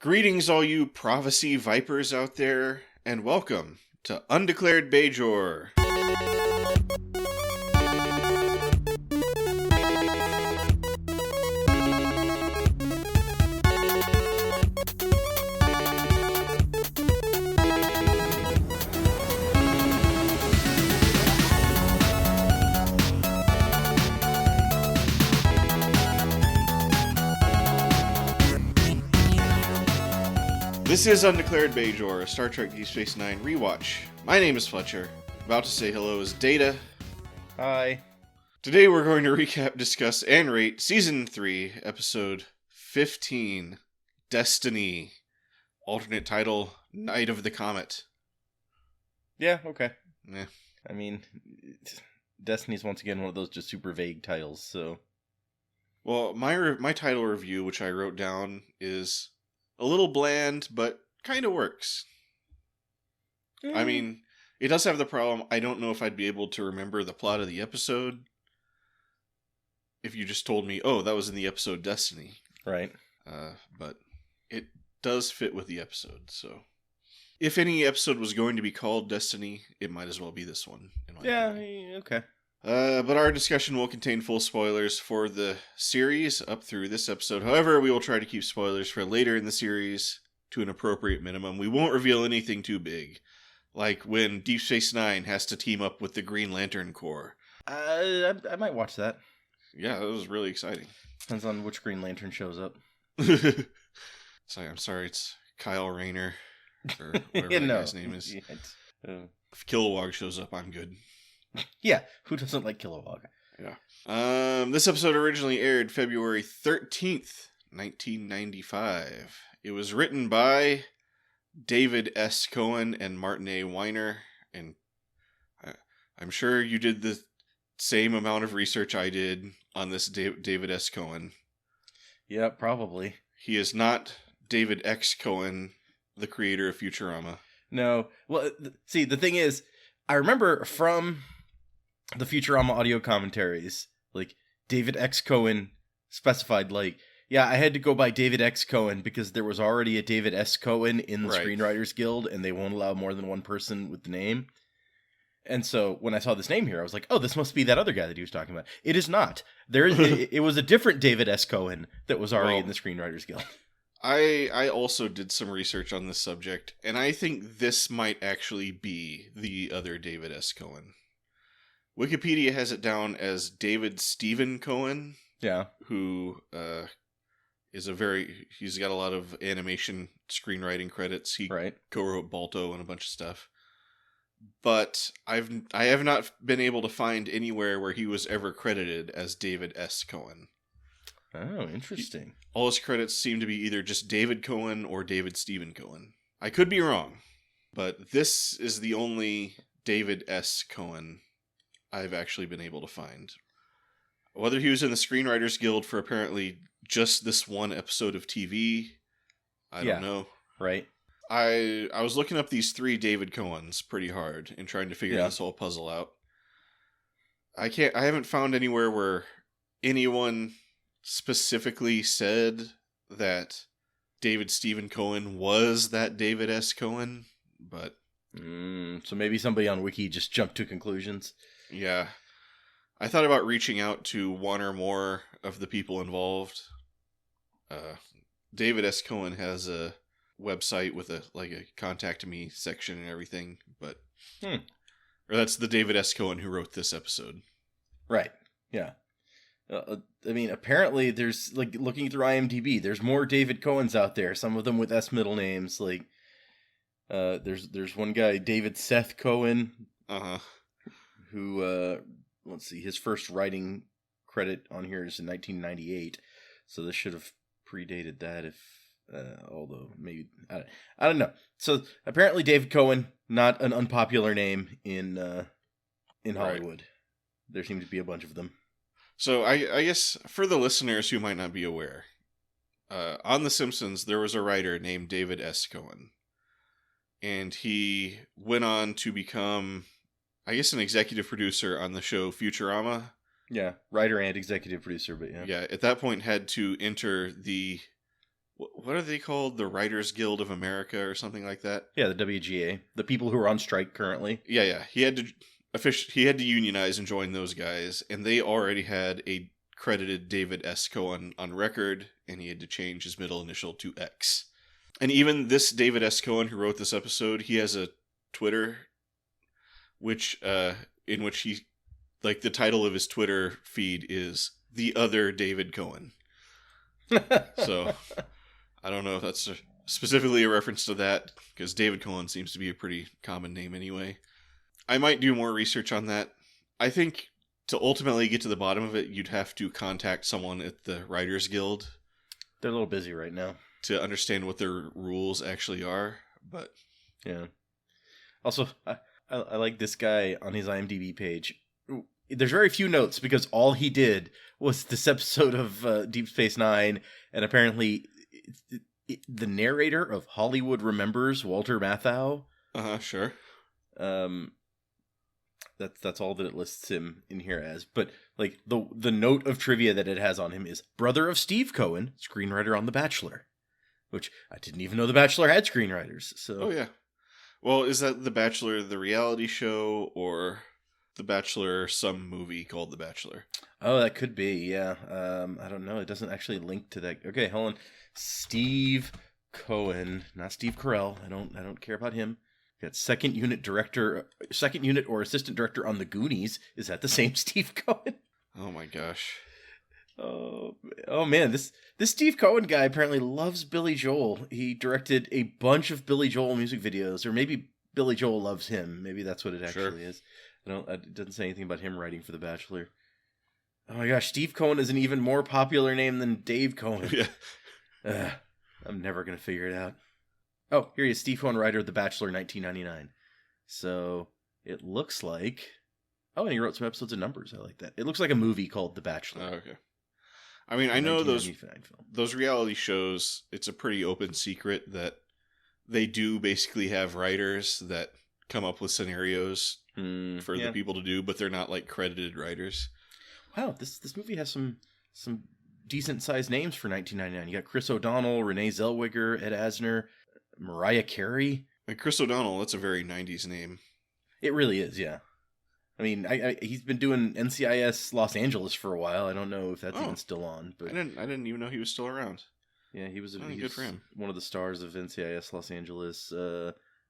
Greetings, all you prophecy vipers out there, and welcome to Undeclared Bajor. This is Undeclared Bajor, a Star Trek Deep Space Nine rewatch. My name is Fletcher. About to say hello is Data. Hi. Today we're going to recap, discuss, and rate Season 3, Episode 15, Destiny. Alternate title, Night of the Comet. Yeah, okay. Yeah. I mean, Destiny's once again one of those just super vague titles, so... Well, my title review, which I wrote down, is a little bland, but kind of works. I mean, it does have the problem, I don't know if I'd be able to remember the plot of the episode if you just told me, oh, that was in the episode Destiny. Right. But it does fit with the episode, so... If any episode was going to be called Destiny, it might as well be this one. In my opinion. Okay. But our discussion will contain full spoilers for the series up through this episode. However, we will try to keep spoilers for later in the series to an appropriate minimum. We won't reveal anything too big, like when Deep Space Nine has to team up with the Green Lantern Corps. I might watch that. Yeah, that was really exciting. Depends on which Green Lantern shows up. I'm sorry, it's Kyle Rayner, or whatever that guy's name is. If Kilowog shows up, I'm good. Yeah, who doesn't like Kilowog? Yeah. This episode originally aired February 13th, 1995. It was written by David S. Cohen and Martin A. Weiner, and I'm sure you did the same amount of research I did on this David S. Cohen. Yeah, probably. He is not David X. Cohen, the creator of Futurama. No. Well, see, the thing is, I remember from the Futurama audio commentaries, like, David X. Cohen specified, like, yeah, I had to go by David X. Cohen because there was already a David S. Cohen in the Screenwriters Guild, and they won't allow more than one person with the name. And so when I saw this name here, I was like, oh, this must be that other guy that he was talking about. It is not. It was a different David S. Cohen that was already in the Screenwriters Guild. I also did some research on this subject, and I think this might actually be the other David S. Cohen. Wikipedia has it down as David Stephen Cohen. Yeah. Who is he's got a lot of animation screenwriting credits. He co-wrote Balto and a bunch of stuff. But I have not been able to find anywhere where he was ever credited as David S. Cohen. Oh, interesting. All his credits seem to be either just David Cohen or David Stephen Cohen. I could be wrong, but this is the only David S. Cohen I've actually been able to find. Whether he was in the Screenwriters Guild for apparently just this one episode of TV, I don't know. Right. I was looking up these three David Cohens pretty hard and trying to figure this whole puzzle out. I haven't found anywhere where anyone specifically said that David Stephen Cohen was that David S. Cohen, but... so maybe somebody on Wiki just jumped to conclusions. Yeah. I thought about reaching out to one or more of the people involved. David S. Cohen has a website with a contact me section and everything, but... Or that's the David S. Cohen who wrote this episode. Right. Yeah. I mean, apparently there's, like, looking through IMDb, there's more David Cohens out there, some of them with S middle names, like, there's one guy, David Seth Cohen, who, let's see, his first writing credit on here is in 1998, so this should have predated that although maybe, I don't know. So, apparently David Cohen, not an unpopular name in Hollywood. Right. There seem to be a bunch of them. So I guess for the listeners who might not be aware, on The Simpsons there was a writer named David S. Cohen, and he went on to become, I guess, an executive producer on the show Futurama. Yeah, writer and executive producer, but yeah. Yeah, at that point had to enter the what are they called? The Writers Guild of America or something like that? Yeah, the WGA. The people who are on strike currently. Yeah. He had to unionize and join those guys, and they already had a credited David S. Cohen on record, and he had to change his middle initial to X. And even this David S. Cohen who wrote this episode, he has a Twitter, in which he, like, the title of his Twitter feed is The Other David Cohen. So I don't know if that's specifically a reference to that, because David Cohen seems to be a pretty common name anyway. I might do more research on that. I think to ultimately get to the bottom of it, you'd have to contact someone at the Writers Guild. They're a little busy right now. To understand what their rules actually are, but... Yeah. Also, I like this guy on his IMDb page. There's very few notes, because all he did was this episode of Deep Space Nine, and apparently the narrator of Hollywood Remembers, Walter Matthau. Sure. That's all that it lists him in here as. But like the note of trivia that it has on him is brother of Steve Cohen, screenwriter on The Bachelor, which I didn't even know The Bachelor had screenwriters. So. Oh yeah. Well, is that The Bachelor, the reality show, or The Bachelor, some movie called The Bachelor? Oh, that could be. Yeah. I don't know. It doesn't actually link to that. Okay, hold on. Steve Cohen, not Steve Carell. I don't care about him. Got second unit or assistant director on The Goonies. Is that the same Steve Cohen? Oh my gosh. Oh man, this Steve Cohen guy apparently loves Billy Joel. He directed a bunch of Billy Joel music videos, or maybe Billy Joel loves him. Maybe that's what it actually is. It doesn't say anything about him writing for The Bachelor. Oh my gosh, Steve Cohen is an even more popular name than Dave Cohen. Yeah. I'm never gonna figure it out. Oh, here he is, Steve Cohen, writer of The Bachelor, 1999. So it looks like. Oh, and he wrote some episodes of Numbers. I like that. It looks like a movie called The Bachelor. Oh, okay. I mean, I know those reality shows, it's a pretty open secret that they do basically have writers that come up with scenarios for the people to do, but they're not like credited writers. Wow, this movie has some decent sized names for 1999. You got Chris O'Donnell, Renee Zellweger, Ed Asner, Mariah Carey. And Chris O'Donnell, that's a very 90s name. It really is, yeah. I mean, he's been doing NCIS Los Angeles for a while. I don't know if that's even still on. But I didn't even know he was still around. Yeah, he was good for him. One of the stars of NCIS Los Angeles.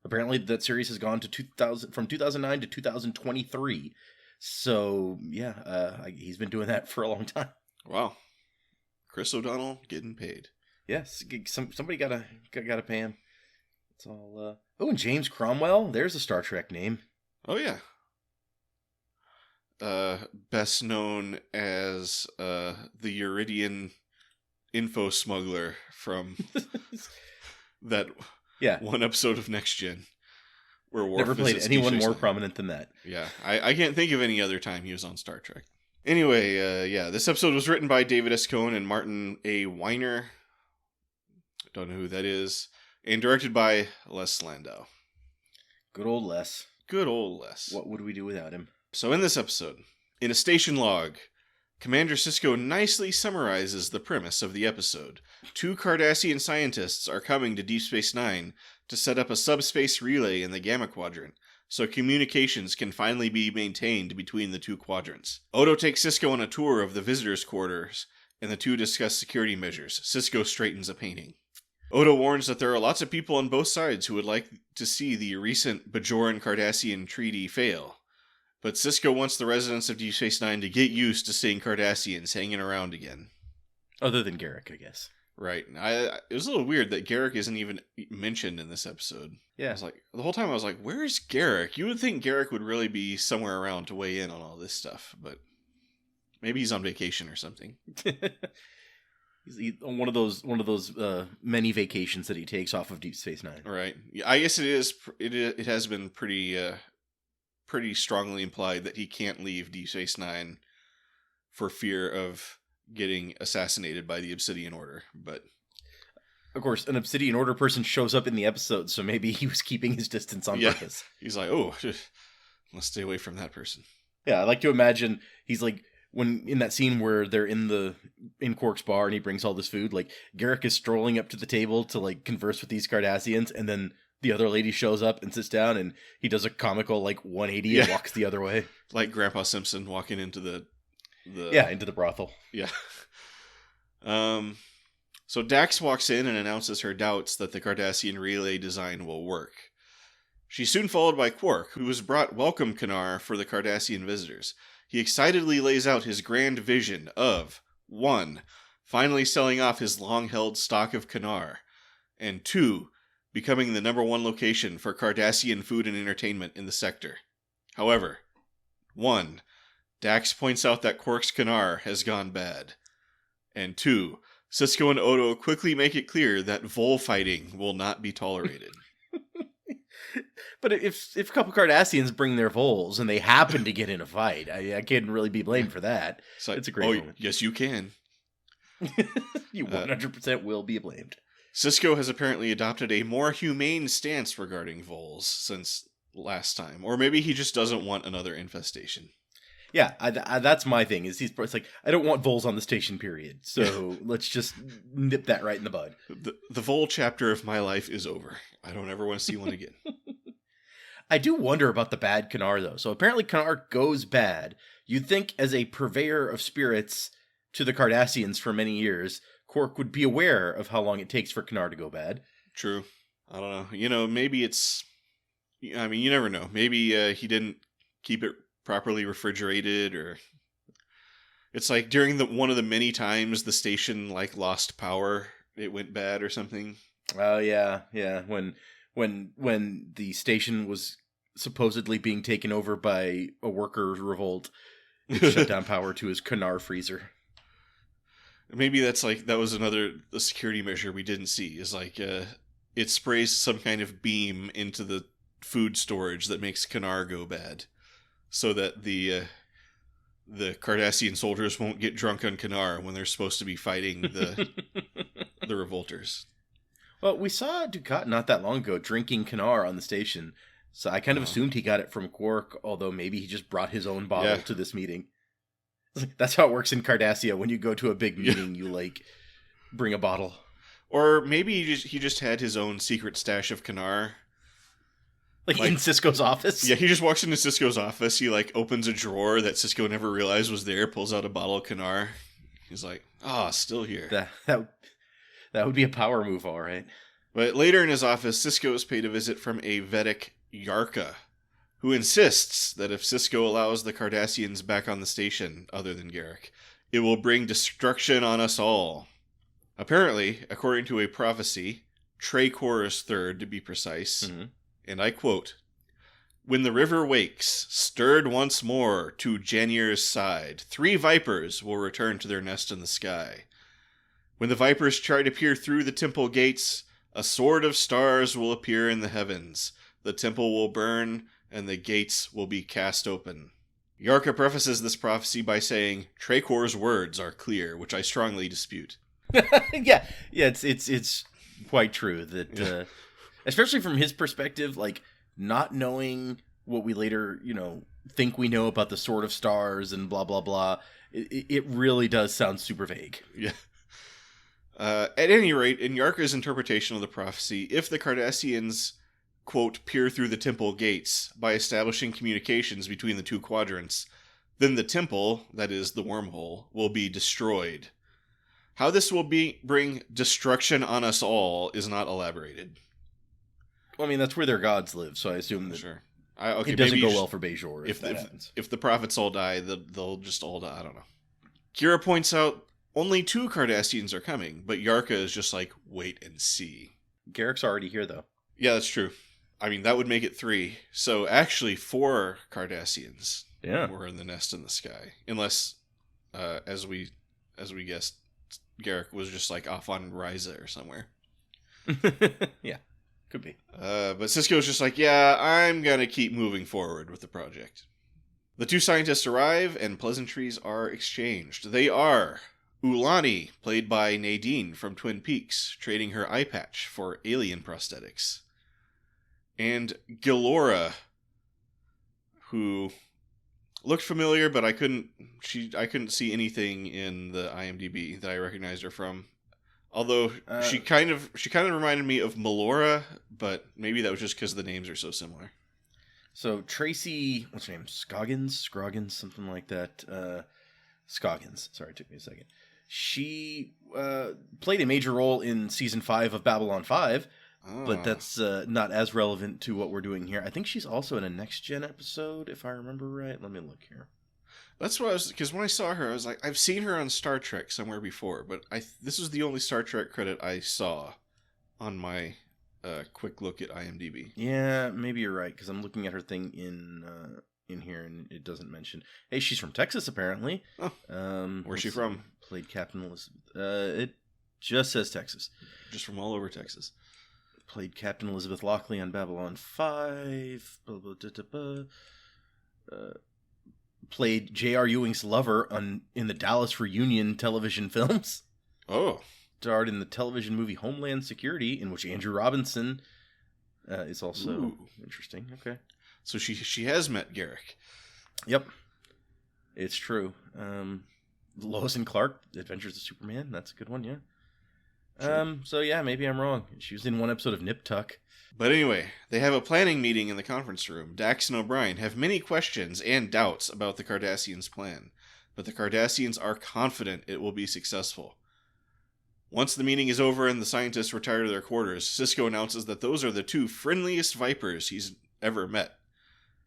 Apparently, that series has gone to from 2009 to 2023. So yeah, he's been doing that for a long time. Wow, Chris O'Donnell getting paid. Yes, somebody gotta pay him. It's all. Oh, and James Cromwell. There's a Star Trek name. Oh yeah. Best known as the Uridian info smuggler from that one episode of Next Gen, where Worf never played anyone more prominent than that. Yeah, I can't think of any other time he was on Star Trek. Anyway, this episode was written by David S. Cohen and Martin A. Weiner. Don't know who that is. And directed by Les Landau. Good old Les. Good old Les. What would we do without him? So in this episode, in a station log, Commander Sisko nicely summarizes the premise of the episode. 2 Cardassian scientists are coming to Deep Space Nine to set up a subspace relay in the Gamma Quadrant, so communications can finally be maintained between the 2 quadrants. Odo takes Sisko on a tour of the visitors' quarters, and the two discuss security measures. Sisko straightens a painting. Odo warns that there are lots of people on both sides who would like to see the recent Bajoran-Cardassian treaty fail. But Sisko wants the residents of Deep Space Nine to get used to seeing Cardassians hanging around again. Other than Garrick, I guess. Right. It was a little weird that Garrick isn't even mentioned in this episode. Yeah. I was like, the whole time I was like, where's Garrick? You would think Garrick would really be somewhere around to weigh in on all this stuff, but maybe he's on vacation or something. He's one of those many vacations that he takes off of Deep Space Nine. Right. Yeah, I guess it is. It has been pretty strongly implied that he can't leave Deep Space Nine for fear of getting assassinated by the Obsidian Order. But of course, an Obsidian Order person shows up in the episode, so maybe he was keeping his distance on purpose. He's like, oh, let's stay away from that person. Yeah, I like to imagine he's like when in that scene where they're in Quark's bar and he brings all this food, like Garrick is strolling up to the table to like converse with these Cardassians, and then the other lady shows up and sits down, and he does a comical like 180 and walks the other way, like Grandpa Simpson walking into the into the brothel. Yeah. So Dax walks in and announces her doubts that the Cardassian relay design will work. She's soon followed by Quark, who has brought welcome Kanar for the Cardassian visitors. He excitedly lays out his grand vision of 1. Finally selling off his long-held stock of Kanar, and 2. Becoming the #1 location for Cardassian food and entertainment in the sector. However, 1. Dax points out that Quark's Kanar has gone bad. And 2. Sisko and Odo quickly make it clear that Vol fighting will not be tolerated. But if a couple Cardassians bring their Vols and they happen to get in a fight, I can't really be blamed for that. So it's a great moment. Yes, you can. You 100% will be blamed. Sisko has apparently adopted a more humane stance regarding Vols since last time. Or maybe he just doesn't want another infestation. Yeah, that's my thing. It's like, I don't want Vols on the station, period. So let's just nip that right in the bud. The Vol chapter of my life is over. I don't ever want to see one again. I do wonder about the bad Kanar, though. So apparently Kanar goes bad. You'd think as a purveyor of spirits to the Cardassians for many years, Quark would be aware of how long it takes for Kanar to go bad. True. I don't know. Maybe it's... I mean, you never know. Maybe he didn't keep it properly refrigerated, or... It's like during one of the many times the station lost power, it went bad or something. Oh, yeah. When the station was supposedly being taken over by a workers' revolt, it shut down power to his Kanar freezer. Maybe that was a security measure we didn't see. Is it sprays some kind of beam into the food storage that makes Kanar go bad, so that the Cardassian soldiers won't get drunk on Kanar when they're supposed to be fighting the revolters. Well, we saw Dukat not that long ago drinking Kanar on the station, so I kind of assumed he got it from Quark, although maybe he just brought his own bottle to this meeting. That's how it works in Cardassia. When you go to a big meeting, you bring a bottle. Or maybe he just had his own secret stash of Kanar. In Sisko's office? Yeah, he just walks into Sisko's office, he opens a drawer that Sisko never realized was there, pulls out a bottle of Kanar. He's like, still here. That would be a power move, all right. But later in his office, Sisko is paid a visit from a Vedic Yarka, who insists that if Sisko allows the Cardassians back on the station, other than Garrick, it will bring destruction on us all. Apparently, according to a prophecy, Trachor's third to be precise, and I quote, "When the river wakes, stirred once more to Janir's side, 3 vipers will return to their nest in the sky. When the vipers try to peer through the temple gates, a sword of stars will appear in the heavens. The temple will burn, and the gates will be cast open." Yarka prefaces this prophecy by saying, "Trachor's words are clear," which I strongly dispute. Yeah, it's quite true that, especially from his perspective, not knowing what we later, think we know about the Sword of Stars and blah blah blah. It really does sound super vague. Yeah. At any rate, in Yarka's interpretation of the prophecy, if the Cardassians, quote, peer through the temple gates by establishing communications between the 2 quadrants, then the temple, that is the wormhole, will be destroyed. How this will bring destruction on us all is not elaborated. Well, I mean, that's where their gods live, so I assume that it doesn't go well for Bajor if that happens. If the prophets all die, they'll just all die. I don't know. Kira points out only 2 Cardassians are coming, but Yarka is just wait and see. Garrick's already here, though. Yeah, that's true. I mean, that would make it 3. So actually 4 Cardassians were in the nest in the sky. Unless, as we guessed, Garrick was just off on Ryza or somewhere. Yeah, could be. But Sisko's just I'm gonna keep moving forward with the project. The 2 scientists arrive, and pleasantries are exchanged. They are Ulani, played by Nadine from Twin Peaks, trading her eye patch for alien prosthetics. And Gilora, who Looked familiar, but I couldn't see anything in the IMDb that I recognized her from. Although she kind of reminded me of Melora, but maybe that was just because the names are so similar. So Tracy, what's her name? Scroggins, something like that. Scoggins. Sorry, it took me a second. She played a major role in season 5 of Babylon 5. But that's not as relevant to what we're doing here. I think she's also in a Next Gen episode, if I remember right. Let me look here. That's what I was... Because when I saw her, I was like, I've seen her on Star Trek somewhere before, but this was the only Star Trek credit I saw on my quick look at IMDb. Yeah, maybe you're right, because I'm looking at her thing in here, and it doesn't mention... Hey, she's from Texas, apparently. Oh, where's she from? Played Captain Elizabeth. It just says Texas. Just from all over Texas. Played Captain Elizabeth Lockley on Babylon 5. Played J.R. Ewing's lover in the Dallas Reunion television films. Oh. Starred in the television movie Homeland Security, in which Andrew Robinson is also interesting. Okay. So she has met Garrick. Yep. It's true. Lois and Clark, Adventures of Superman. That's a good one, yeah. Sure. So yeah, maybe I'm wrong. She was in one episode of Nip Tuck. But anyway, they have a planning meeting in the conference room. Dax and O'Brien have many questions and doubts about the Cardassians' plan, but the Cardassians are confident it will be successful. Once the meeting is over and the scientists retire to their quarters, Sisko announces that those are the 2 friendliest Vipers he's ever met.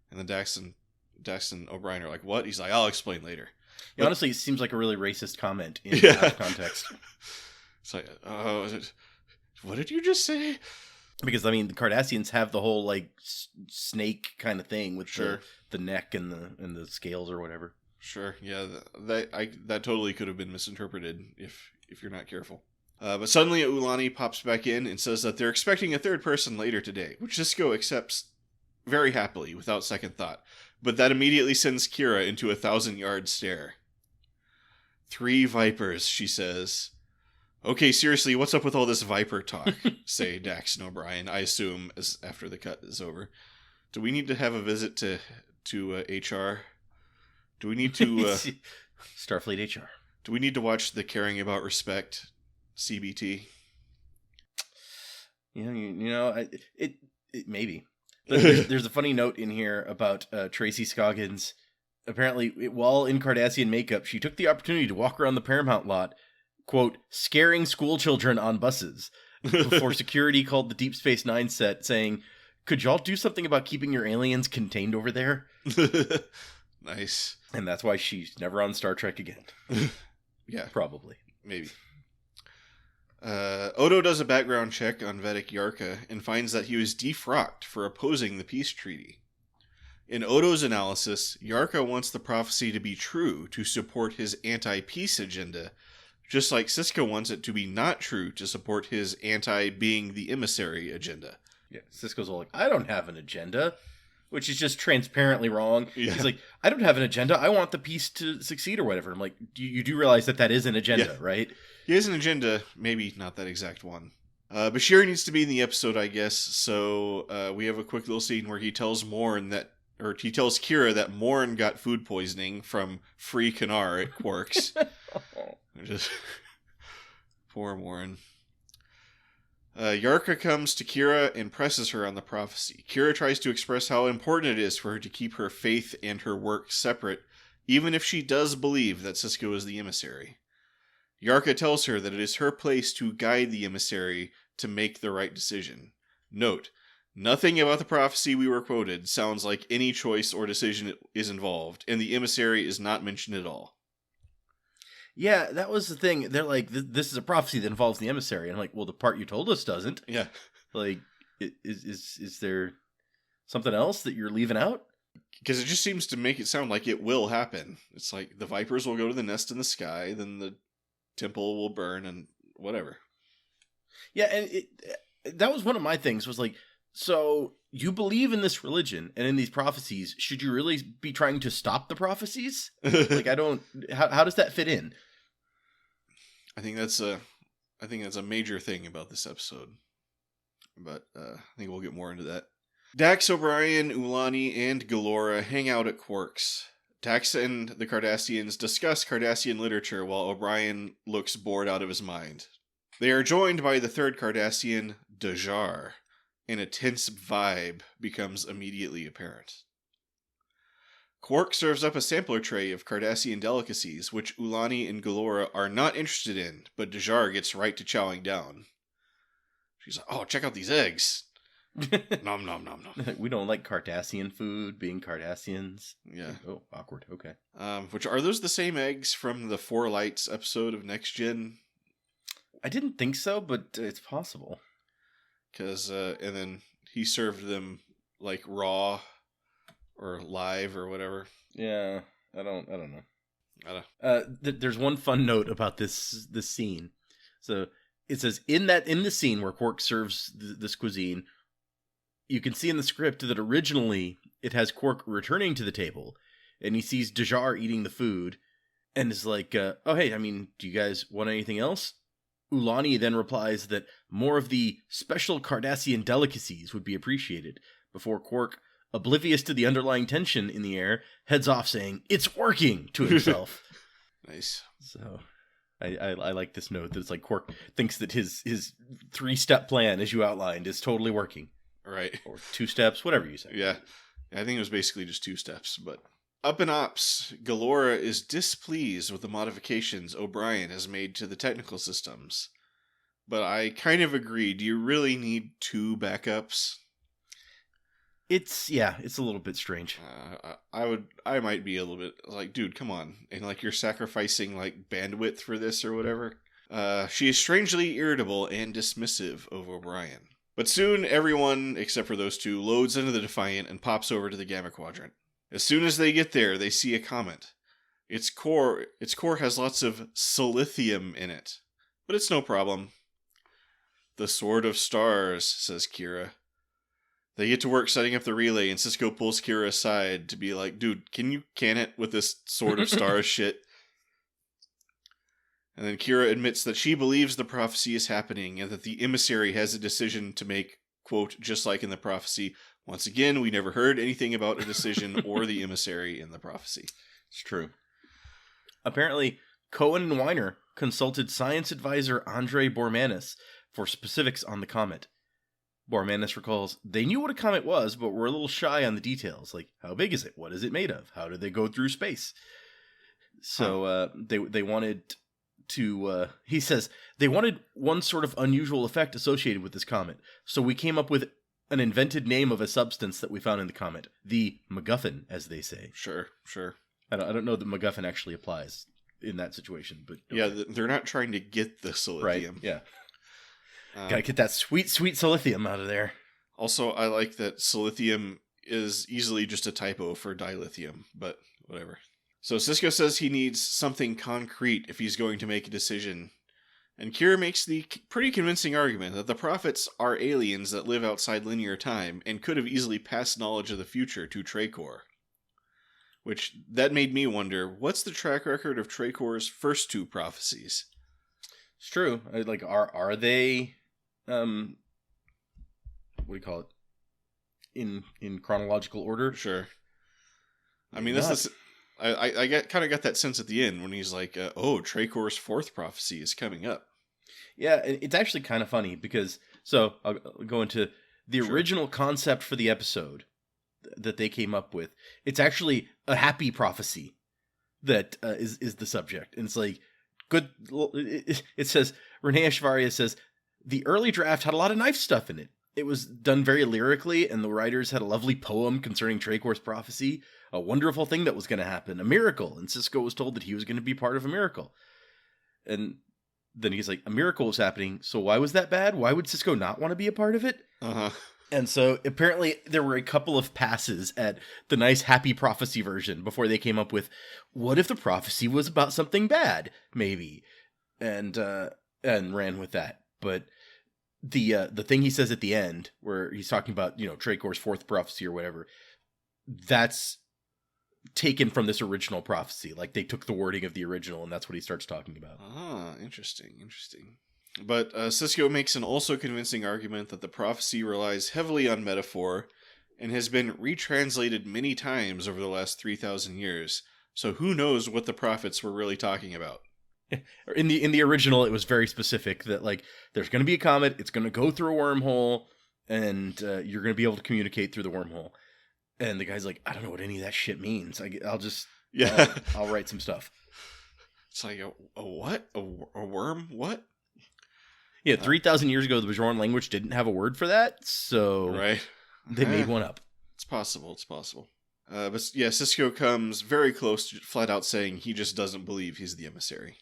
And then Dax and O'Brien are like, what? He's like, I'll explain later. Yeah, honestly, it seems like a really racist comment in that context. It's like, what did you just say? Because, I mean, the Cardassians have the whole, like, snake kind of thing with the neck and the scales or whatever. Sure, yeah, that totally could have been misinterpreted if you're not careful. But suddenly Ulani pops back in and says that they're expecting a 3rd person later today, which Sisko accepts very happily, without second thought. But that immediately sends Kira into a 1,000-yard stare. 3 Vipers, she says. Okay, seriously, what's up with all this Viper talk? Say Dax and O'Brien, I assume, as after the cut is over. Do we need to have a visit to HR? Do we need to... Starfleet HR. Do we need to watch the Caring About Respect CBT? Yeah, it maybe. There's a funny note in here about Tracy Scoggins. Apparently, while in Cardassian makeup, she took the opportunity to walk around the Paramount lot, quote, scaring school children on buses, before security called the Deep Space Nine set, saying, could y'all do something about keeping your aliens contained over there? Nice. And that's why she's never on Star Trek again. Yeah. Probably. Maybe. Odo does a background check on Vedic Yarka and finds that he was defrocked for opposing the peace treaty. In Odo's analysis, Yarka wants the prophecy to be true to support his anti-peace agenda, just like Sisko wants it to be not true to support his anti-being the emissary agenda. Yeah, Sisko's all like, I don't have an agenda, which is just transparently wrong. Yeah. He's like, I don't have an agenda. I want the peace to succeed or whatever. I'm like, you do realize that is an agenda, right? He has an agenda, maybe not that exact one. Bashir needs to be in the episode, I guess, so we have a quick little scene where he tells Kira that Morn got food poisoning from free Kanar at Quark's. Just poor Morn. Yarka comes to Kira and presses her on the prophecy. Kira tries to express how important it is for her to keep her faith and her work separate, even if she does believe that Sisko is the emissary. Yarka tells her that it is her place to guide the emissary to make the right decision. Note, nothing about the prophecy we were quoted sounds like any choice or decision is involved, and the emissary is not mentioned at all. Yeah, that was the thing. They're like, this is a prophecy that involves the emissary. And I'm like, well, the part you told us doesn't. Yeah. Like, is there something else that you're leaving out? Because it just seems to make it sound like it will happen. It's like the Vipers will go to the nest in the sky, then the temple will burn, and whatever. Yeah, and that was one of my things, was like, so you believe in this religion and in these prophecies, should you really be trying to stop the prophecies? Like, how does that fit in? I think that's a major thing about this episode. But I think we'll get more into that. Dax, O'Brien, Ulani, and Galora hang out at Quark's. Dax and the Cardassians discuss Cardassian literature while O'Brien looks bored out of his mind. They are joined by the third Cardassian, Bajor, and a tense vibe becomes immediately apparent. Quark serves up a sampler tray of Cardassian delicacies, which Ulani and Galora are not interested in, but Bajor gets right to chowing down. She's like, oh, check out these eggs. Nom, nom, nom, nom. We don't like Cardassian food, being Cardassians. Yeah. Oh, awkward. Okay. Which, are those the same eggs from the Four Lights episode of Next Gen? I didn't think so, but it's possible. Because, and then he served them, like, raw or live or whatever. Yeah, I don't know. There's one fun note about this scene. So it says in the scene where Quark serves this cuisine, you can see in the script that originally it has Quark returning to the table, and he sees Bajor eating the food, and is like, "Oh hey, I mean, do you guys want anything else?" Ulani then replies that more of the special Cardassian delicacies would be appreciated, before Quark, oblivious to the underlying tension in the air, heads off saying, "It's working!" to himself. Nice. So, I like this note that it's like Quark thinks that his 3-step plan, as you outlined, is totally working. Right. Or 2 steps, whatever you say. Yeah. I think it was basically just 2 steps, but... Up in Ops, Galora is displeased with the modifications O'Brien has made to the technical systems. But I kind of agree. Do you really need 2 backups? It's a little bit strange. I might be a little bit like, dude, come on. And like you're sacrificing like bandwidth for this or whatever. She is strangely irritable and dismissive of O'Brien. But soon everyone, except for those 2, loads into the Defiant and pops over to the Gamma Quadrant. As soon as they get there, they see a comet. Its core has lots of silithium in it. But it's no problem. The Sword of Stars, says Kira. They get to work setting up the relay, and Sisko pulls Kira aside to be like, dude, can you can it with this Sword of Stars shit? And then Kira admits that she believes the prophecy is happening, and that the emissary has a decision to make, quote, just like in the prophecy. Once again, we never heard anything about a decision or the emissary in the prophecy. It's true. Apparently, Cohen and Weiner consulted science advisor Andrei Bormanis for specifics on the comet. Bormanis recalls, they knew what a comet was, but were a little shy on the details, like how big is it? What is it made of? How do they go through space? So they wanted to, he says, they wanted one sort of unusual effect associated with this comet, so we came up with an invented name of a substance that we found in the comet. The MacGuffin, as they say. Sure. I don't know that MacGuffin actually applies in that situation, but... Okay. Yeah, they're not trying to get the silithium. Right, yeah. Gotta get that sweet, sweet silithium out of there. Also, I like that silithium is easily just a typo for dilithium, but whatever. So Sisko says he needs something concrete if he's going to make a decision. And Kira makes the pretty convincing argument that the prophets are aliens that live outside linear time and could have easily passed knowledge of the future to Tracor. Which, that made me wonder, what's the track record of Tracor's first 2 prophecies? It's true. Like, are they, what do you call it? In chronological order? Sure. I mean, this is... I kind of got that sense at the end when he's like, oh, Tracor's 4th prophecy is coming up. Yeah, it's actually kind of funny because, so I'll go into the original concept for the episode that they came up with. It's actually a happy prophecy that is the subject. And it's like, good, it says, Renee Ashvaria says, the early draft had a lot of knife stuff in it. It was done very lyrically, and the writers had a lovely poem concerning Tracor's prophecy, a wonderful thing that was going to happen, a miracle, and Sisko was told that he was going to be part of a miracle. And then he's like, a miracle was happening, so why was that bad? Why would Sisko not want to be a part of it? Uh-huh. And so apparently there were a couple of passes at the nice happy prophecy version before they came up with, what if the prophecy was about something bad? Maybe. And ran with that. But the thing he says at the end, where he's talking about, Tracor's 4th prophecy or whatever, that's taken from this original prophecy. Like, they took the wording of the original, and that's what he starts talking about. Ah, interesting. But Sisko makes an also convincing argument that the prophecy relies heavily on metaphor, and has been retranslated many times over the last 3,000 years, so who knows what the prophets were really talking about. In the original, it was very specific that, like, there's going to be a comet, it's going to go through a wormhole, and you're going to be able to communicate through the wormhole. And the guy's like, I don't know what any of that shit means. I'll just, I'll write some stuff. It's like, a what? A worm? What? Yeah, 3,000 years ago, the Bajoran language didn't have a word for that, so right. They made one up. It's possible. But yeah, Sisko comes very close to flat out saying he just doesn't believe he's the emissary.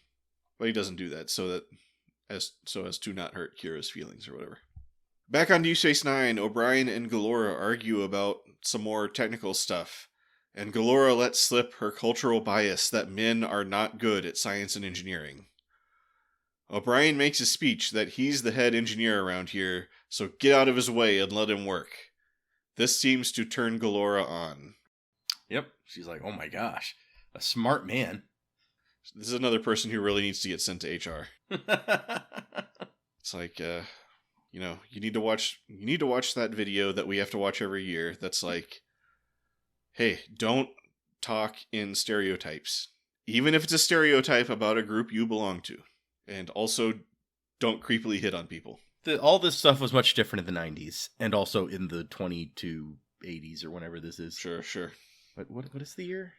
But he doesn't do that so as to not hurt Kira's feelings or whatever. Back on Deep Space Nine, O'Brien and Galora argue about some more technical stuff, and Galora lets slip her cultural bias that men are not good at science and engineering. O'Brien makes a speech that he's the head engineer around here, so get out of his way and let him work. This seems to turn Galora on. Yep, she's like, oh my gosh, a smart man. This is another person who really needs to get sent to HR. It's like, you need to watch that video that we have to watch every year. That's like, hey, don't talk in stereotypes, even if it's a stereotype about a group you belong to, and also don't creepily hit on people. All this stuff was much different in the 90s, and also in the 2280s or whenever this is. Sure. What is the year?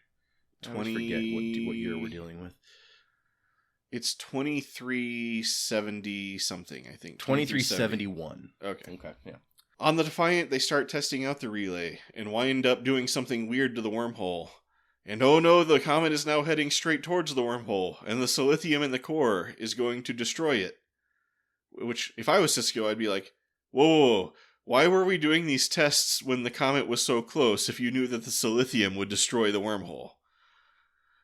20... I always forget what year we're dealing with. It's 2370 something, I think. 2371. Okay, yeah. On the Defiant, they start testing out the relay and wind up doing something weird to the wormhole. And oh no, the comet is now heading straight towards the wormhole, and the silithium in the core is going to destroy it. Which, if I was Sisko, I'd be like, whoa, why were we doing these tests when the comet was so close if you knew that the silithium would destroy the wormhole?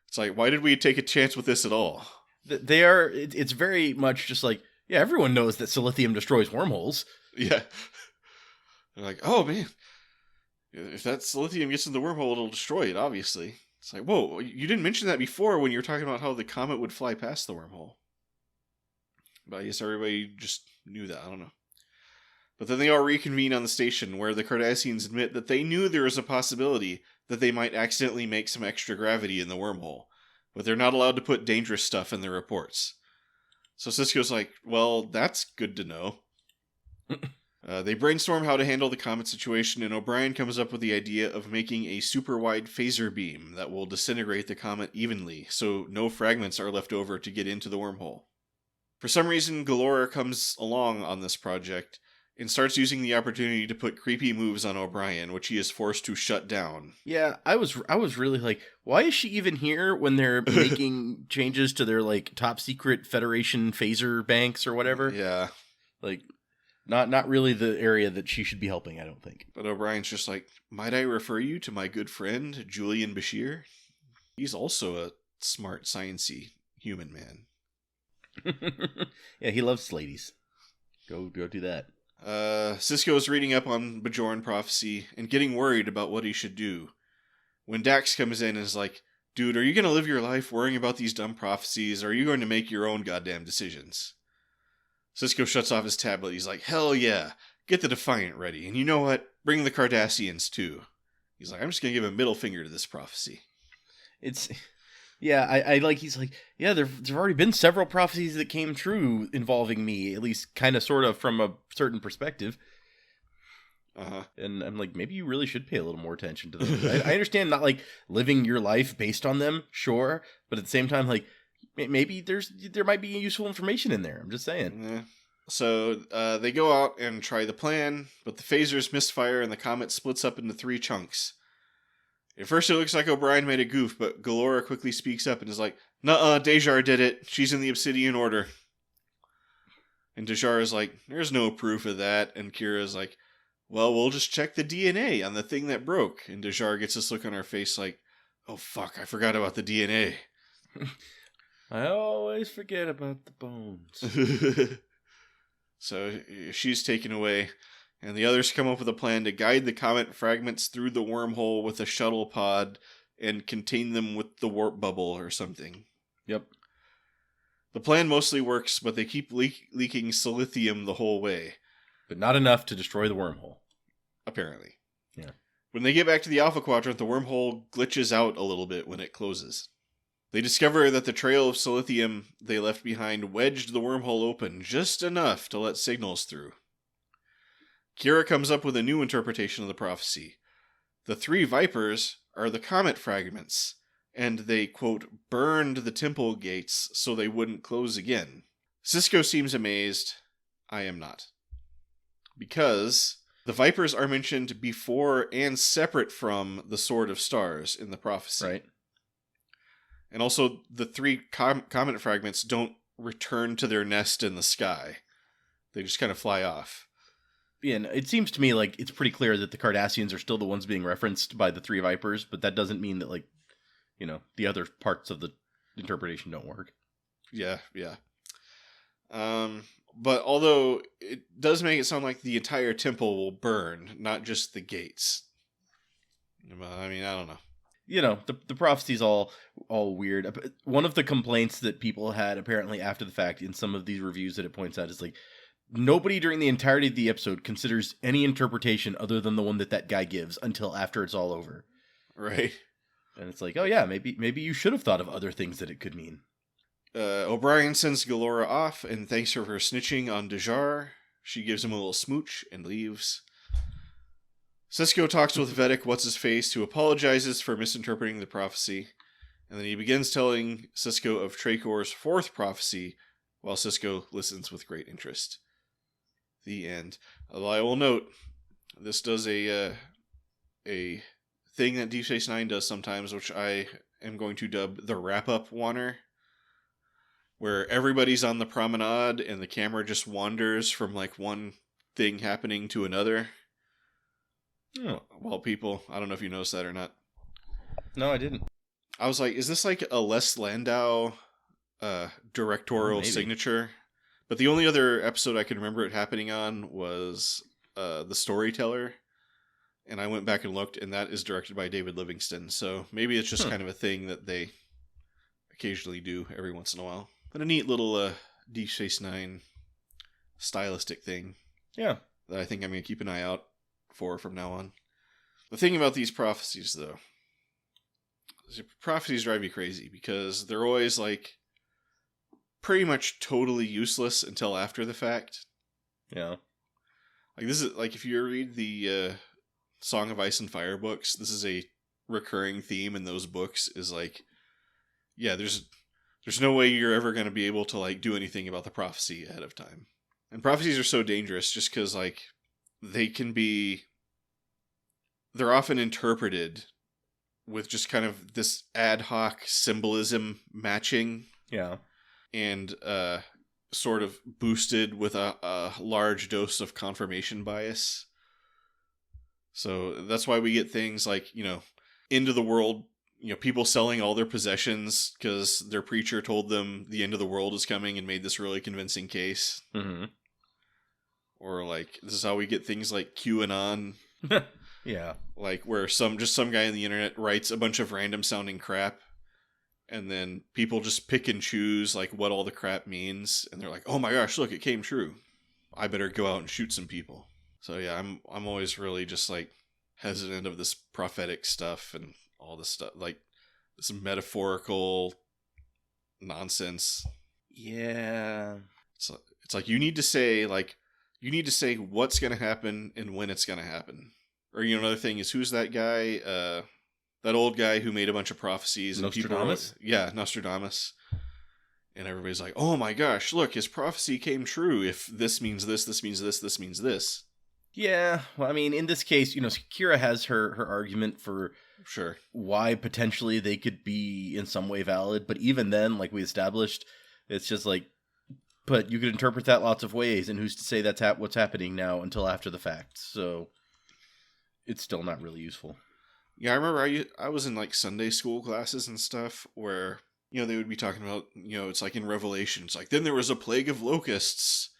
It's like, why did we take a chance with this at all? It's very much just like, yeah, everyone knows that silithium destroys wormholes. Yeah. They're like, oh man, if that silithium gets in the wormhole, it'll destroy it, obviously. It's like, whoa, you didn't mention that before when you were talking about how the comet would fly past the wormhole. But I guess everybody just knew that, I don't know. But then they all reconvene on the station, where the Cardassians admit that they knew there was a possibility that they might accidentally make some extra gravity in the wormhole, but they're not allowed to put dangerous stuff in their reports. So Sisko's like, well, that's good to know. They brainstorm how to handle the comet situation, and O'Brien comes up with the idea of making a super-wide phaser beam that will disintegrate the comet evenly, so no fragments are left over to get into the wormhole. For some reason, Galora comes along on this project, and starts using the opportunity to put creepy moves on O'Brien, which he is forced to shut down. Yeah, I was really like, why is she even here when they're making changes to their, like, top secret Federation phaser banks or whatever? Yeah. Like, not really the area that she should be helping, I don't think. But O'Brien's just like, might I refer you to my good friend, Julian Bashir? He's also a smart, sciencey human man. Yeah, he loves ladies. Go do that. Sisko is reading up on Bajoran prophecy and getting worried about what he should do. When Dax comes in and is like, dude, are you going to live your life worrying about these dumb prophecies, or are you going to make your own goddamn decisions? Sisko shuts off his tablet. He's like, hell yeah, get the Defiant ready. And you know what? Bring the Cardassians too. He's like, I'm just going to give a middle finger to this prophecy. Yeah, I like, he's like, yeah, there've already been several prophecies that came true involving me, at least kind of sort of from a certain perspective. Uh-huh. And I'm like, maybe you really should pay a little more attention to them. I understand not, like, living your life based on them, sure, but at the same time, like, maybe there might be useful information in there. I'm just saying. Yeah. So they go out and try the plan, but the phasers misfire and the comet splits up into 3 chunks. At first it looks like O'Brien made a goof, but Galora quickly speaks up and is like, nuh-uh, Dejar did it. She's in the Obsidian Order. And Dejar is like, there's no proof of that. And Kira's like, well, we'll just check the DNA on the thing that broke. And Dejar gets this look on her face like, oh fuck, I forgot about the DNA. I always forget about the bones. So she's taken away. And the others come up with a plan to guide the comet fragments through the wormhole with a shuttle pod and contain them with the warp bubble or something. Yep. The plan mostly works, but they keep leaking silithium the whole way. But not enough to destroy the wormhole. Apparently. Yeah. When they get back to the Alpha Quadrant, the wormhole glitches out a little bit when it closes. They discover that the trail of silithium they left behind wedged the wormhole open just enough to let signals through. Kira comes up with a new interpretation of the prophecy. The 3 vipers are the comet fragments, and they, quote, burned the temple gates so they wouldn't close again. Sisko seems amazed. I am not. Because the vipers are mentioned before and separate from the Sword of Stars in the prophecy. Right. And also, the 3 comet fragments don't return to their nest in the sky. They just kind of fly off. Yeah, and it seems to me like it's pretty clear that the Cardassians are still the ones being referenced by the 3 Vipers, but that doesn't mean that, like, you know, the other parts of the interpretation don't work. Yeah. But although it does make it sound like the entire temple will burn, not just the gates. I mean, I don't know. You know, the prophecy's all weird. One of the complaints that people had apparently after the fact in some of these reviews that it points out is like, nobody during the entirety of the episode considers any interpretation other than the one that guy gives until after it's all over. Right. And it's like, oh yeah, maybe you should have thought of other things that it could mean. O'Brien sends Galora off and thanks her for snitching on Bajor. She gives him a little smooch and leaves. Sisko talks with Vedic What's-His-Face, who apologizes for misinterpreting the prophecy, and then he begins telling Sisko of Trakor's 4th prophecy, while Sisko listens with great interest. The end. Although I will note, this does a thing that Deep Space Nine does sometimes, which I am going to dub the wrap-up wanner, where everybody's on the promenade and the camera just wanders from like one thing happening to another. Oh. While people, I don't know if you noticed that or not. No, I didn't. I was like, is this like a Les Landau directorial signature? But the only other episode I can remember it happening on was The Storyteller. And I went back and looked, and that is directed by David Livingston. So maybe it's just kind of a thing that they occasionally do every once in a while. But a neat little Deep Space Nine stylistic thing. Yeah. That I think I'm going to keep an eye out for from now on. The thing about these prophecies, though, is prophecies drive you crazy because they're always like pretty much totally useless until after the fact. Yeah. Like this is like if you read the Song of Ice and Fire books, this is a recurring theme in those books is like, yeah, there's no way you're ever going to be able to like do anything about the prophecy ahead of time. And prophecies are so dangerous just because like they're often interpreted with just kind of this ad hoc symbolism matching. Yeah. And sort of boosted with a large dose of confirmation bias. So that's why we get things like, you know, end of the world, you know, people selling all their possessions because their preacher told them the end of the world is coming and made this really convincing case. Mm-hmm. Or like, this is how we get things like QAnon. Yeah. Like where some guy on the internet writes a bunch of random sounding crap. And then people just pick and choose like what all the crap means. And they're like, oh my gosh, look, it came true. I better go out and shoot some people. So yeah, I'm always really just like hesitant of this prophetic stuff and all this stuff. Like this metaphorical nonsense. Yeah. It's like you need to say what's going to happen and when it's going to happen. Or, you know, another thing is who's that guy? That old guy who made a bunch of prophecies. Nostradamus? Nostradamus. And everybody's like, oh my gosh, look, his prophecy came true. If this means this, this means this, this means this. Yeah, well, I mean, in this case, you know, Kira has her argument for sure why potentially they could be in some way valid. But even then, like we established, it's just like, but you could interpret that lots of ways. And who's to say that's what's happening now until after the fact? So it's still not really useful. Yeah, I remember I was in like Sunday school classes and stuff where, you know, they would be talking about, you know, it's like in Revelation, it's like, then there was a plague of locusts.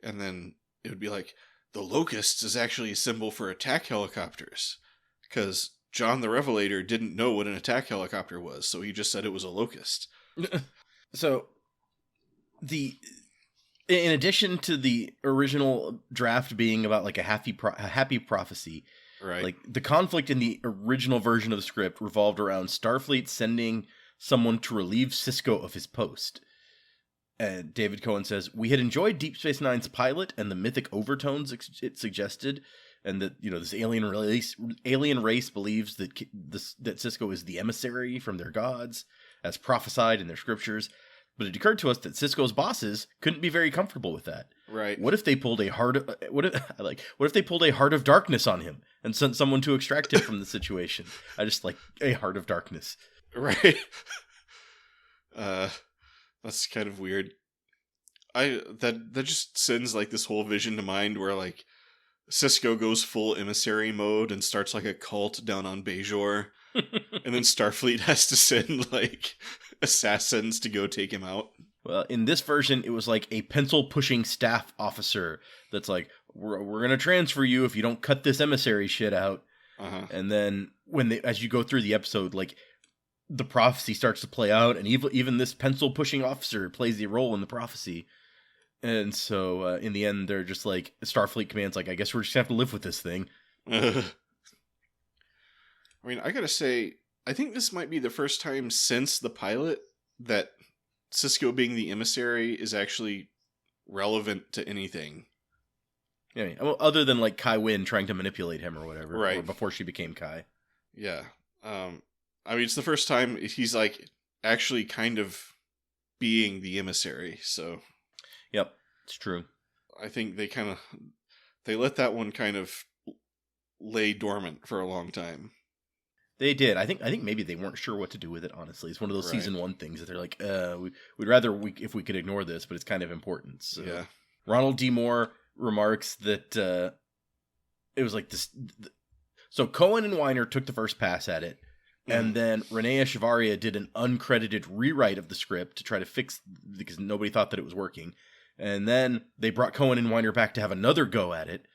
And then it would be like, the locusts is actually a symbol for attack helicopters. Because John the Revelator didn't know what an attack helicopter was, so he just said it was a locust. So, in addition to the original draft being about like a happy prophecy, Right. Like, the conflict in the original version of the script revolved around Starfleet sending someone to relieve Sisko of his post. And David Cohen says, "We had enjoyed Deep Space Nine's pilot and the mythic overtones it suggested, and that, this alien race believes that that Sisko is the emissary from their gods, as prophesied in their scriptures. But it occurred to us that Sisko's bosses couldn't be very comfortable with that. Right. What if they pulled a heart of darkness on him and sent someone to extract him from the situation? I just like a heart of darkness." Right. That's kind of weird. That just sends like this whole vision to mind where like Sisko goes full emissary mode and starts like a cult down on Bajor, and then Starfleet has to send like assassins to go take him out. Well, in this version, it was like a pencil-pushing staff officer that's like, we're going to transfer you if you don't cut this emissary shit out. Uh-huh. And then as you go through the episode, like, the prophecy starts to play out, and even this pencil-pushing officer plays the role in the prophecy. And so, in the end, they're just like, Starfleet Command's like, I guess we're just going to have to live with this thing. I mean, I gotta say, I think this might be the first time since the pilot that Sisko being the emissary is actually relevant to anything. Yeah, well, other than like Kai Wynn trying to manipulate him or whatever, right? Or before she became Kai. Yeah. I mean, it's the first time he's like actually kind of being the emissary. So. Yep, it's true. I think they let that one kind of lay dormant for a long time. They did. I think maybe they weren't sure what to do with it, honestly. It's one of those Right. season 1 things that they're like, we'd rather if we could ignore this, but it's kind of important. So. Yeah. Ronald D. Moore remarks that it was like this. So Cohen and Weiner took the first pass at it, and then Renee Echevarria did an uncredited rewrite of the script to try to fix, because nobody thought that it was working. And then they brought Cohen and Weiner back to have another go at it.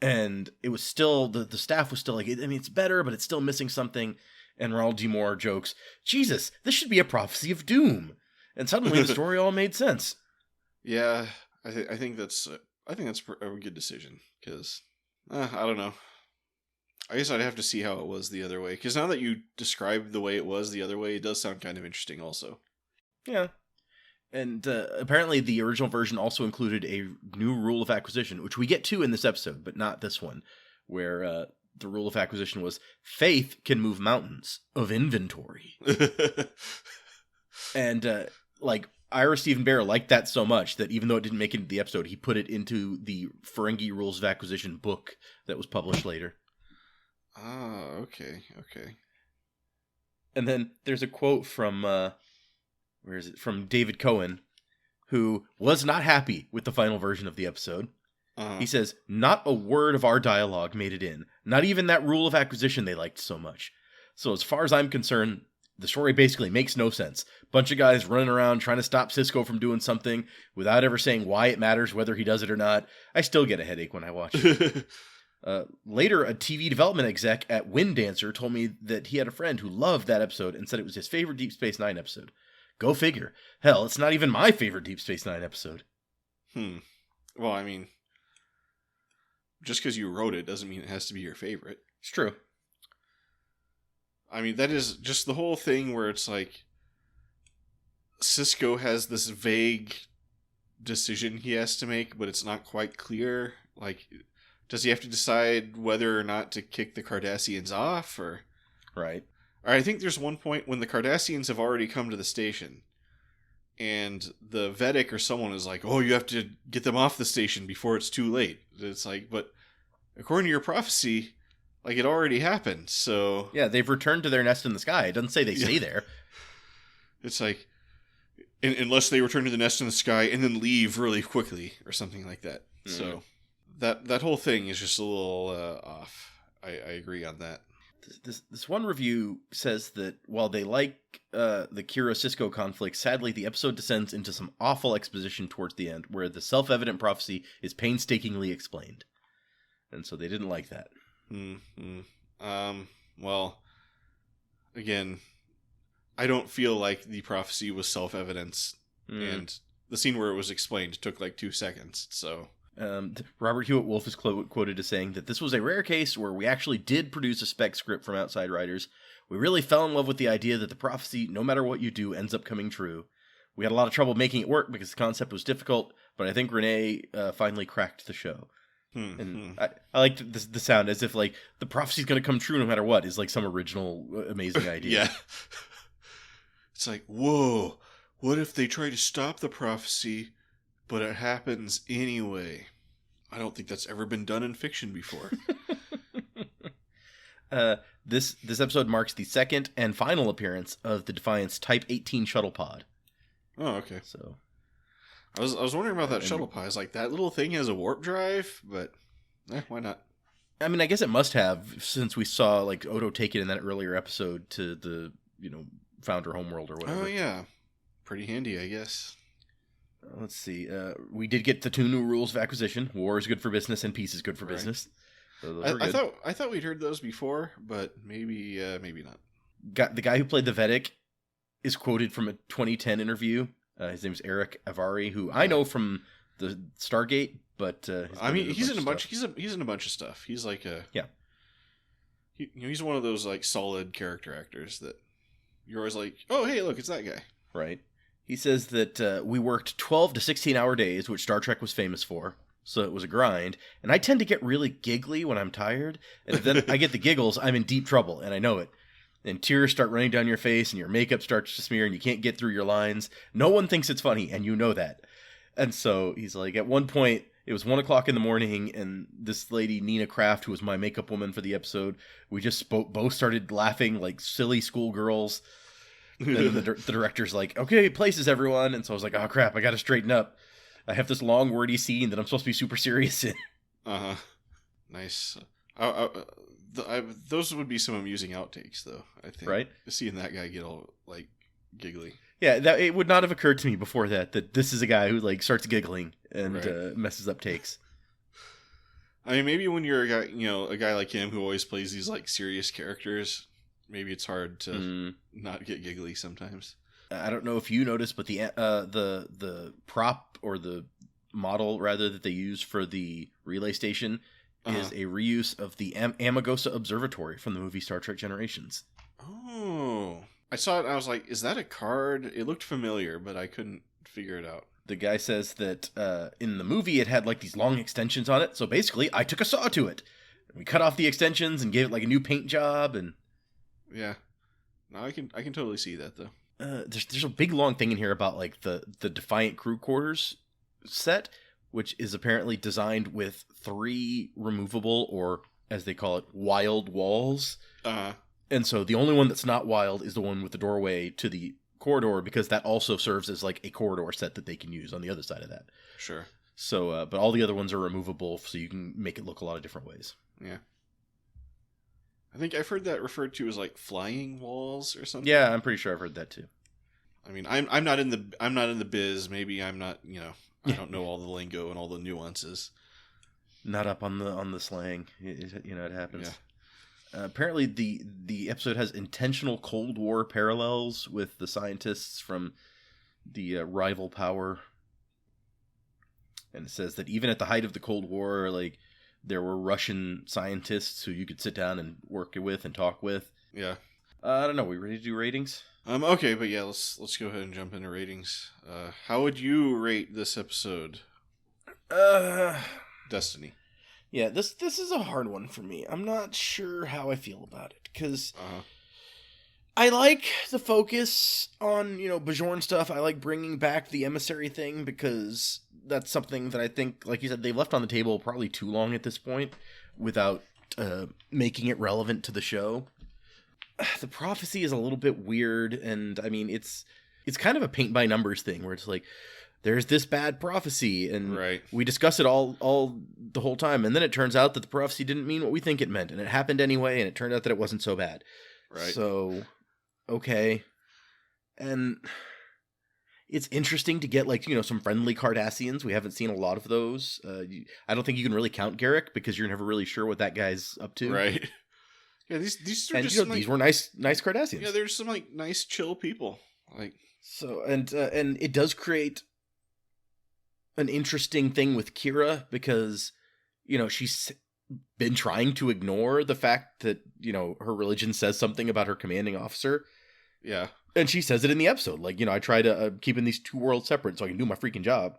And it was still, the staff was still like, I mean, it's better, but it's still missing something. And Ronald D. Moore jokes, Jesus, this should be a prophecy of doom. And suddenly the story all made sense. Yeah, I think that's a good decision, because I don't know. I guess I'd have to see how it was the other way, because now that you described the way it was the other way, it does sound kind of interesting also. Yeah. And apparently the original version also included a new rule of acquisition, which we get to in this episode, but not this one, where the rule of acquisition was faith can move mountains of inventory. And like Ira Stephen Bear liked that so much that even though it didn't make it into the episode, he put it into the Ferengi Rules of Acquisition book that was published later. Ah, okay. And then there's a quote from... where is it? From David Cohen, who was not happy with the final version of the episode. Uh-huh. He says, "Not a word of our dialogue made it in. Not even that rule of acquisition they liked so much. So as far as I'm concerned, the story basically makes no sense. Bunch of guys running around trying to stop Sisko from doing something without ever saying why it matters whether he does it or not. I still get a headache when I watch it." Later, a TV development exec at Wind Dancer told me that he had a friend who loved that episode and said it was his favorite Deep Space Nine episode. Go figure. Hell, it's not even my favorite Deep Space Nine episode. Well, I mean, just because you wrote it doesn't mean it has to be your favorite. It's true. I mean, that is just the whole thing where it's like Sisko has this vague decision he has to make, but it's not quite clear. Like, does he have to decide whether or not to kick the Cardassians off, or... Right. I think there's one point when the Cardassians have already come to the station, and the Vedic or someone is like, "Oh, you have to get them off the station before it's too late." It's like, but according to your prophecy, like, it already happened, so... Yeah, they've returned to their nest in the sky. It doesn't say they stay there. It's like, unless they return to the nest in the sky and then leave really quickly, or something like that. So, that whole thing is just a little off. I agree on that. This one review says that while they like the Kira-Sisko conflict, sadly the episode descends into some awful exposition towards the end, where the self-evident prophecy is painstakingly explained. And so they didn't like that. Well, again, I don't feel like the prophecy was self-evidence, and the scene where it was explained took like 2 seconds, so... Robert Hewitt Wolf is quoted as saying that this was a rare case where we actually did produce a spec script from outside writers. We really fell in love with the idea that the prophecy, no matter what you do, ends up coming true. We had a lot of trouble making it work because the concept was difficult, but I think Renee finally cracked the show. And I liked the sound as if like the prophecy's going to come true no matter what is like some original amazing idea. Yeah. It's like, whoa, what if they try to stop the prophecy, but it happens anyway? I don't think that's ever been done in fiction before. This episode marks the second and final appearance of the Defiance Type 18 shuttle pod. Oh, okay. So I was wondering about that shuttle pod. It's like that little thing has a warp drive, but why not? I mean, I guess it must have, since we saw like Odo take it in that earlier episode to the Founder homeworld or whatever. Oh yeah, pretty handy, I guess. Let's see. We did get the 2 new rules of acquisition: war is good for business, and peace is good for business. So those are good. I thought we'd heard those before, but maybe not. The guy who played the Vedic is quoted from a 2010 interview. His name is Eric Avari, who I know from the Stargate, but I mean, he's in a bunch. He's in a bunch of stuff. He's like he's one of those like solid character actors that you're always like, oh hey, look, it's that guy. Right. He says that we worked 12 to 16-hour days, which Star Trek was famous for. So it was a grind. And I tend to get really giggly when I'm tired. And if then I get the giggles, I'm in deep trouble, and I know it. And tears start running down your face, and your makeup starts to smear, and you can't get through your lines. No one thinks it's funny, and you know that. And so he's like, at one point, it was 1 o'clock in the morning, and this lady, Nina Kraft, who was my makeup woman for the episode, we just both started laughing like silly schoolgirls. And then the director's like, okay, places everyone. And so I was like, oh crap, I gotta straighten up. I have this long wordy scene that I'm supposed to be super serious in. Uh-huh. Nice. Those would be some amusing outtakes, though, I think. Right? Seeing that guy get all, like, giggly. Yeah, it would not have occurred to me before that this is a guy who, like, starts giggling and messes up takes. I mean, maybe when you're a guy like him who always plays these, like, serious characters, maybe it's hard to not get giggly sometimes. I don't know if you noticed, but the prop or the model rather that they use for the relay station is a reuse of the Amagosa Observatory from the movie Star Trek Generations. Oh, I saw it. I was like, is that a card? It looked familiar, but I couldn't figure it out. The guy says that in the movie it had like these long extensions on it. So basically, I took a saw to it. We cut off the extensions and gave it like a new paint job. And yeah, no, I can totally see that though. There's a big long thing in here about like the Defiant crew quarters set, which is apparently designed with 3 removable, or as they call it, wild walls. And so the only one that's not wild is the one with the doorway to the corridor, because that also serves as like a corridor set that they can use on the other side of that. Sure. So, but all the other ones are removable, so you can make it look a lot of different ways. Yeah. I think I've heard that referred to as like flying walls or something. Yeah, I'm pretty sure I've heard that too. I mean, I'm not in the biz. Maybe I'm not. I don't know all the lingo and all the nuances. Not up on the slang. It happens. Yeah. Apparently, the episode has intentional Cold War parallels with the scientists from the rival power, and it says that even at the height of the Cold War, like there were Russian scientists who you could sit down and work with and talk with. Yeah. I don't know. We ready to do ratings? Okay, but yeah, let's go ahead and jump into ratings. How would you rate this episode? Destiny. Yeah, this is a hard one for me. I'm not sure how I feel about it, because I like the focus on, Bajor and stuff. I like bringing back the emissary thing, because that's something that I think, like you said, they've left on the table probably too long at this point without making it relevant to the show. The prophecy is a little bit weird, and I mean, it's kind of a paint by numbers thing, where it's like, there's this bad prophecy, and we discuss it all the whole time, and then it turns out that the prophecy didn't mean what we think it meant, and it happened anyway, and it turned out that it wasn't so bad. Right. So, okay. And it's interesting to get, like, some friendly Cardassians. We haven't seen a lot of those. I don't think you can really count Garrick, because you're never really sure what that guy's up to. Right. Yeah, these are and, just these were nice Cardassians. Yeah, they're just some, like, nice, chill people. Like, so, and it does create an interesting thing with Kira because, she's been trying to ignore the fact that, her religion says something about her commanding officer. Yeah. And she says it in the episode. Like, I try to keep in these two worlds separate so I can do my freaking job.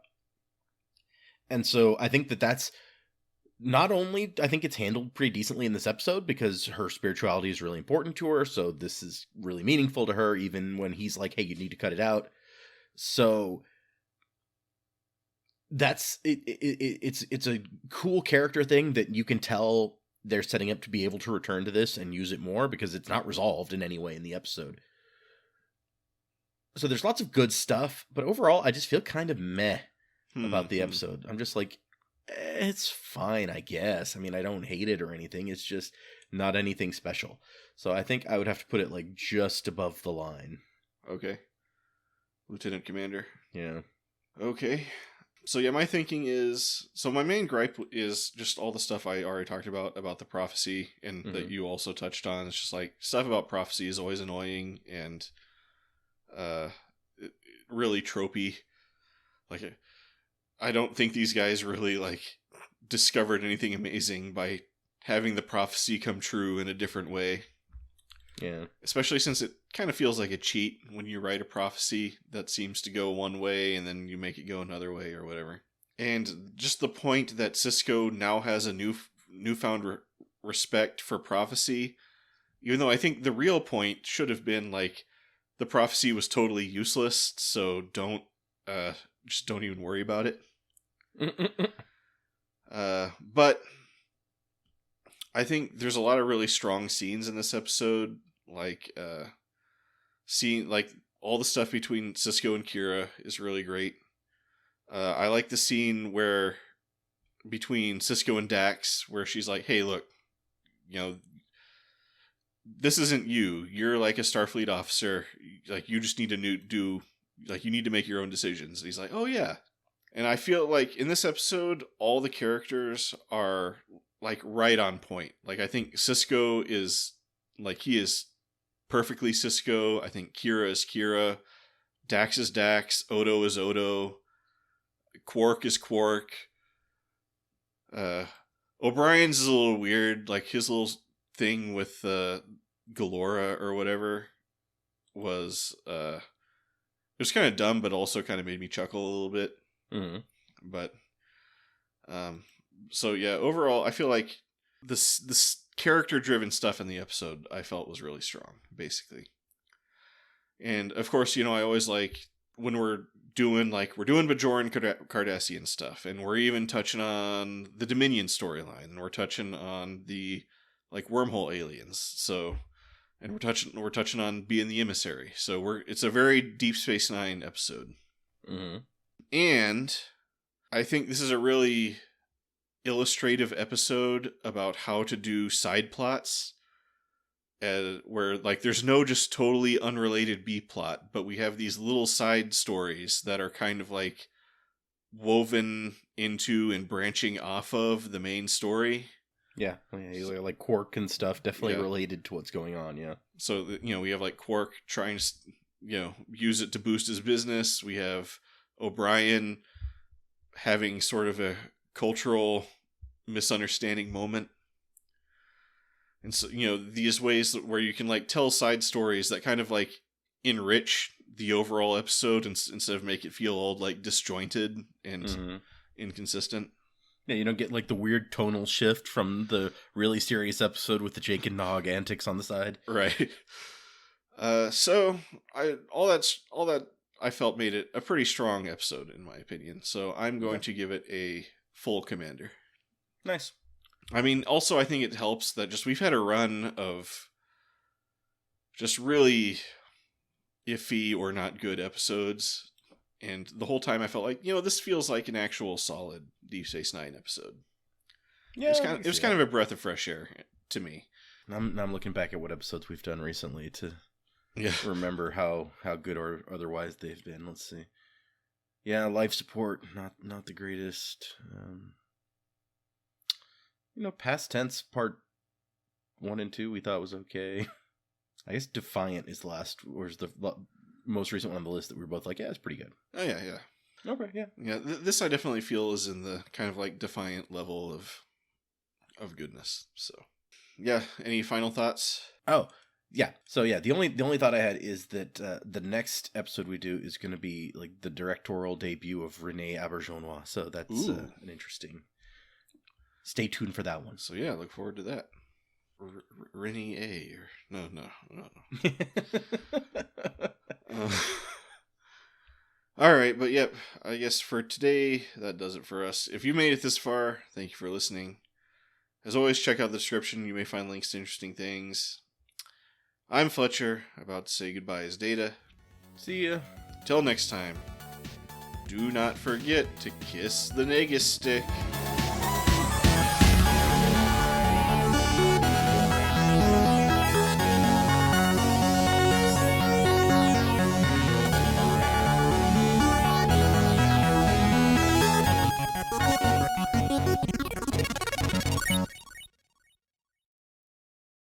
And so I think that's not only, I think it's handled pretty decently in this episode because her spirituality is really important to her. So this is really meaningful to her, even when he's like, hey, you need to cut it out. So that's it. It's a cool character thing that you can tell they're setting up to be able to return to this and use it more because it's not resolved in any way in the episode. So there's lots of good stuff, but overall, I just feel kind of meh about the episode. I'm just like, it's fine, I guess. I mean, I don't hate it or anything. It's just not anything special. So I think I would have to put it like just above the line. Okay. Lieutenant Commander. Yeah. Okay. So yeah, my thinking is, so my main gripe is just all the stuff I already talked about the prophecy and that you also touched on. It's just like stuff about prophecy is always annoying and really tropey. Like, I don't think these guys really like discovered anything amazing by having the prophecy come true in a different way. Yeah. Especially since it kind of feels like a cheat when you write a prophecy that seems to go one way and then you make it go another way or whatever. And just the point that Sisko now has a newfound respect for prophecy, even though I think the real point should have been like the prophecy was totally useless, so don't even worry about it. But I think there's a lot of really strong scenes in this episode, like seeing like all the stuff between Sisko and Kira is really great. I like the scene where between Sisko and Dax where she's like, "Hey, look, this isn't you. You're like a Starfleet officer. Like, you just need to you need to make your own decisions." And he's like, "Oh yeah." And I feel like in this episode, all the characters are like right on point. Like, I think Sisko is like, he is perfectly Sisko. I think Kira is Kira. Dax is Dax. Odo is Odo. Quark is Quark. O'Brien's is a little weird. Like, his little thing with Galora or whatever was it was kind of dumb, but also kind of made me chuckle a little bit. Mm-hmm. But so yeah, overall I feel like this character driven stuff in the episode I felt was really strong, basically. And of course, I always like when we're doing Bajoran Cardassian stuff, and we're even touching on the Dominion storyline, and we're touching on the like wormhole aliens. So, and we're touching on being the emissary. So it's a very Deep Space Nine episode. Mm-hmm. And I think this is a really illustrative episode about how to do side plots, where like there's no just totally unrelated B plot, but we have these little side stories that are kind of like woven into and branching off of the main story. Yeah, like Quark and stuff, definitely related to what's going on. Yeah. So we have like Quark trying to use it to boost his business. We have O'Brien having sort of a cultural misunderstanding moment. And so, these ways where you can like tell side stories that kind of like enrich the overall episode instead of make it feel all like disjointed and inconsistent. Yeah, you don't get like the weird tonal shift from the really serious episode with the Jake and Nog antics on the side. Right. So all that I felt made it a pretty strong episode in my opinion. So I'm going to give it a full commander. Nice. I mean, also I think it helps that just we've had a run of just really iffy or not good episodes, and the whole time I felt like, this feels like an actual solid Deep Space Nine episode. Yeah, it was kind of a breath of fresh air to me. I'm looking back at what episodes we've done recently to remember how good or otherwise they've been. Let's see. Yeah, life support, not the greatest. Past tense part 1 and 2 we thought was okay. I guess Defiant is the most recent one on the list that we were both like, yeah, it's pretty good. Oh yeah. Okay, yeah. Yeah, this I definitely feel is in the kind of like defiant level of goodness. So, yeah. Any final thoughts? Oh, yeah. So yeah, the only thought I had is that the next episode we do is going to be like the directorial debut of Renee Auberjonois. So that's an interesting. Stay tuned for that one. So yeah, look forward to that. Renee A. Or no. All right, but yep. I guess for today that does it for us. If you made it this far, thank you for listening. As always, check out the description. You may find links to interesting things. I'm Fletcher, about to say goodbye as Data. See ya. Till next time, do not forget to kiss the negus stick.